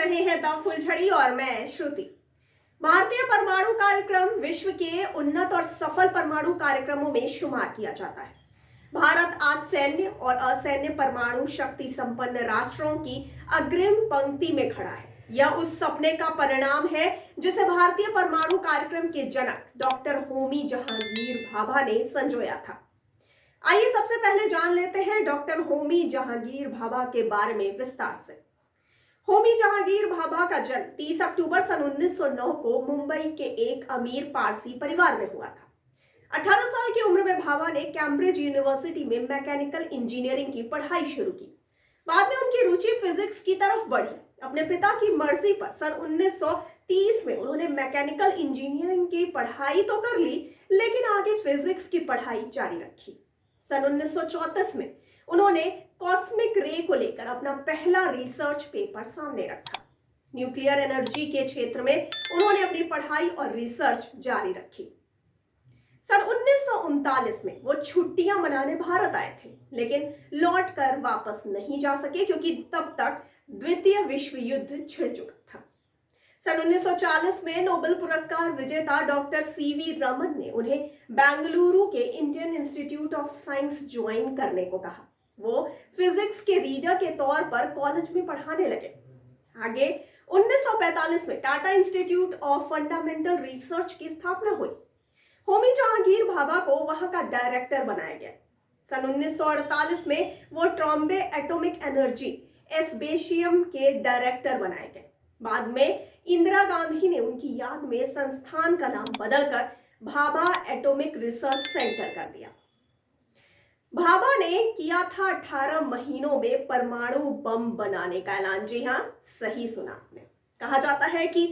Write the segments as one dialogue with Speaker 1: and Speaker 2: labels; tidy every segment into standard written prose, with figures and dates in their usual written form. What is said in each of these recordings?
Speaker 1: रहे हैं द फुलझड़ी और मैं श्रुति। भारतीय परमाणु कार्यक्रम विश्व के उन्नत और सफल परमाणु कार्यक्रमों में शुमार किया जाता है। भारत आज सैन्य और असैन्य परमाणु शक्ति संपन्न राष्ट्रों की अग्रिम पंक्ति में खड़ा है। यह उस सपने का परिणाम है जिसे भारतीय परमाणु कार्यक्रम के जनक डॉक्टर होमी जहांगीर भाभा ने संजोया था। आइए सबसे पहले जान लेते हैं डॉक्टर होमी जहांगीर भाभा के बारे में विस्तार से। होमी जहांगीर भाभा का जन्म 30 अक्टूबर सन 1909 को मुंबई के एक अमीर पारसी परिवार में हुआ था। 18 साल की उम्र में भाभा ने कैम्ब्रिज यूनिवर्सिटी में मैकेनिकल इंजीनियरिंग की पढ़ाई शुरू की। बाद में उनकी रुचि फिजिक्स की तरफ बढ़ी। अपने पिता की मर्जी पर सन 1930 में उन्होंने मैकेनिकल इंजीनियरिंग की पढ़ाई तो कर ली, लेकिन आगे फिजिक्स की पढ़ाई जारी रखी। सन 1934 में उन्होंने कॉस्मिक रे को लेकर अपना पहला रिसर्च पेपर सामने रखा। न्यूक्लियर एनर्जी के क्षेत्र में उन्होंने अपनी पढ़ाई और रिसर्च जारी रखी। सन 1939 में वो छुट्टियां मनाने भारत आए थे, लेकिन लौट कर वापस नहीं जा सके क्योंकि तब तक द्वितीय विश्व युद्ध छिड़ चुका था। सन 1940 में नोबेल पुरस्कार विजेता डॉक्टर सीवी रमन ने उन्हें बेंगलुरु के Indian institute of science join करने को कहा। वो फिजिक्स के रीडर के तौर पर कॉलेज में पढ़ाने लगे। आगे 1945 में Tata institute of fundamental research की स्थापना हुई। होमी जहांगीर भाभा को वहां का डायरेक्टर बनाया गया। सन 1948 में वो ट्रॉम्बे एटॉमिक एनर्जी एसबेशियम के डायरेक्टर बनाए गए। बाद में इंदिरा गांधी ने उनकी याद में संस्थान का नाम बदलकर भाभा एटॉमिक रिसर्च सेंटर कर दिया। भाभा ने किया था 18 महीनों में परमाणु बम बनाने का ऐलान। जी हाँ, सही सुना आपने। कहा जाता है कि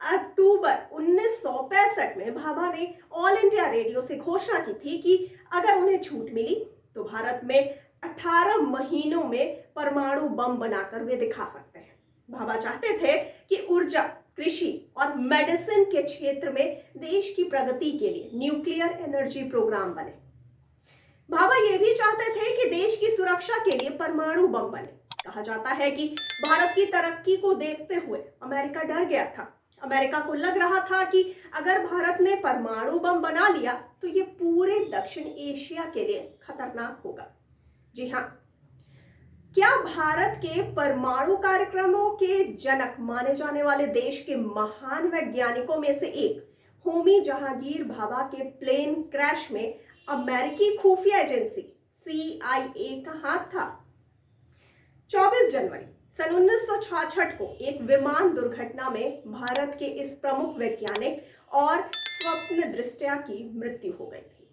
Speaker 1: अक्टूबर 1965 में भाभा ने ऑल इंडिया रेडियो से घोषणा की थी कि अगर उन्हें छूट मिली तो भारत में 18 महीनों में परमाणु बम बनाकर वे दिखा सकते हैं। भाभा चाहते थे कि ऊर्जा, कृषि और मेडिसिन के क्षेत्र में देश की प्रगति के लिए न्यूक्लियर एनर्जी प्रोग्राम बने। भाभा ये भी चाहते थे कि देश की सुरक्षा के लिए परमाणु बम बने। कहा जाता है कि भारत की तरक्की को देखते हुए अमेरिका डर गया था। अमेरिका को लग रहा था कि अगर भारत ने परमाणु बम बना लिया तो ये पूरे दक्षिण एशिया के लिए खतरनाक होगा। जी हाँ, क्या भारत के परमाणु कार्यक्रमों के जनक माने जाने वाले देश के महान वैज्ञानिकों में से एक होमी जहांगीर भाभा के प्लेन क्रैश में अमेरिकी खुफिया एजेंसी CIA का हाथ था? 24 जनवरी सन 1966 को एक विमान दुर्घटना में भारत के इस प्रमुख वैज्ञानिक और स्वप्न दृष्टा की मृत्यु हो गई थी।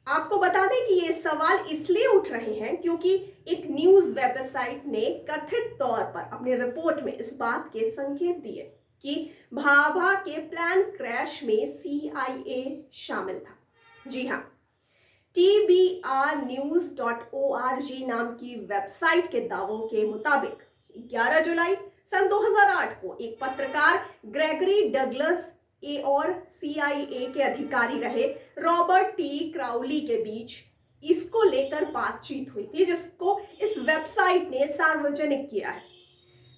Speaker 1: आपको बता दें कि ये सवाल इसलिए उठ रहे हैं क्योंकि एक न्यूज वेबसाइट ने कथित तौर पर अपनी रिपोर्ट में इस बात के संकेत दिए कि भाभा के प्लान क्रैश में CIA शामिल था। जी हाँ, tbrnews.org नाम की वेबसाइट के दावों के मुताबिक 11 जुलाई सन 2008 को एक पत्रकार ग्रेगरी डगलस और CIA के अधिकारी रहे रॉबर्ट T. क्राउली के बीच इसको लेकर बातचीत हुई थी, जिसको इस वेबसाइट ने सार्वजनिक किया है।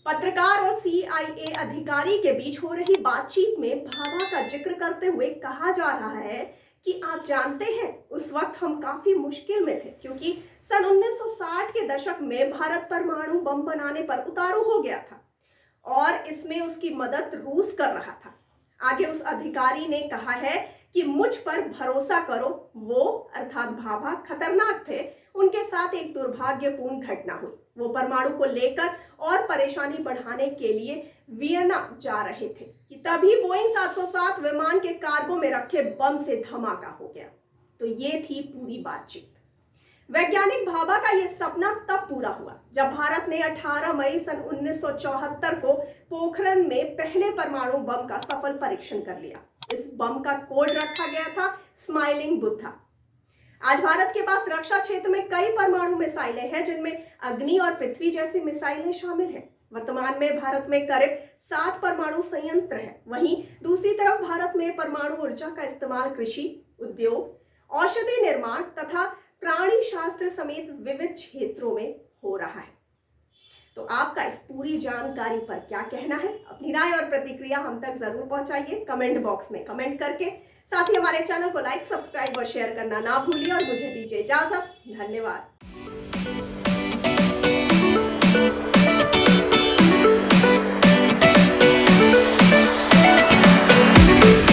Speaker 1: पत्रकार और CIA अधिकारी के बीच हो रही बातचीत में भाभा का जिक्र करते हुए कहा जा रहा है कि आप जानते हैं, उस वक्त हम काफी मुश्किल में थे क्योंकि सन 1960 के दशक में भारत परमाणु बम बनाने पर उतारू हो गया था और इसमें उसकी मदद रूस कर रहा था। आगे उस अधिकारी ने कहा है कि मुझ पर भरोसा करो, वो अर्थात भाभा खतरनाक थे। उनके साथ एक दुर्भाग्यपूर्ण घटना हुई। वो परमाणु को लेकर और परेशानी बढ़ाने के लिए वियना जा रहे थे कि तभी बोइंग 707 विमान के कार्गो में रखे बम से धमाका हो गया। तो ये थी पूरी बातचीत। वैज्ञानिक भाभा का यह सपना तब पूरा हुआ जब भारत ने 18 मई सन 1974 को पोखरण में पहले परमाणु बम का सफल परीक्षण कर लिया। इस बम का कोड रखा गया था स्माइलिंग बुद्धा। आज भारत के पास रक्षा क्षेत्र में कई परमाणु मिसाइलें हैं, जिनमें अग्नि और पृथ्वी जैसी मिसाइलें शामिल हैं। वर्तमान में भारत में करीब 7 परमाणु संयंत्र है। वहीं दूसरी तरफ भारत में परमाणु ऊर्जा का इस्तेमाल कृषि, उद्योग, औषधि निर्माण तथा प्राणी शास्त्र समेत विविध क्षेत्रों में हो रहा है। तो आपका इस पूरी जानकारी पर क्या कहना है? अपनी राय और प्रतिक्रिया हम तक जरूर पहुंचाइए कमेंट बॉक्स में कमेंट करके। साथ ही हमारे चैनल को लाइक, सब्सक्राइब और शेयर करना ना भूलिए और मुझे दीजिए इजाजत। धन्यवाद।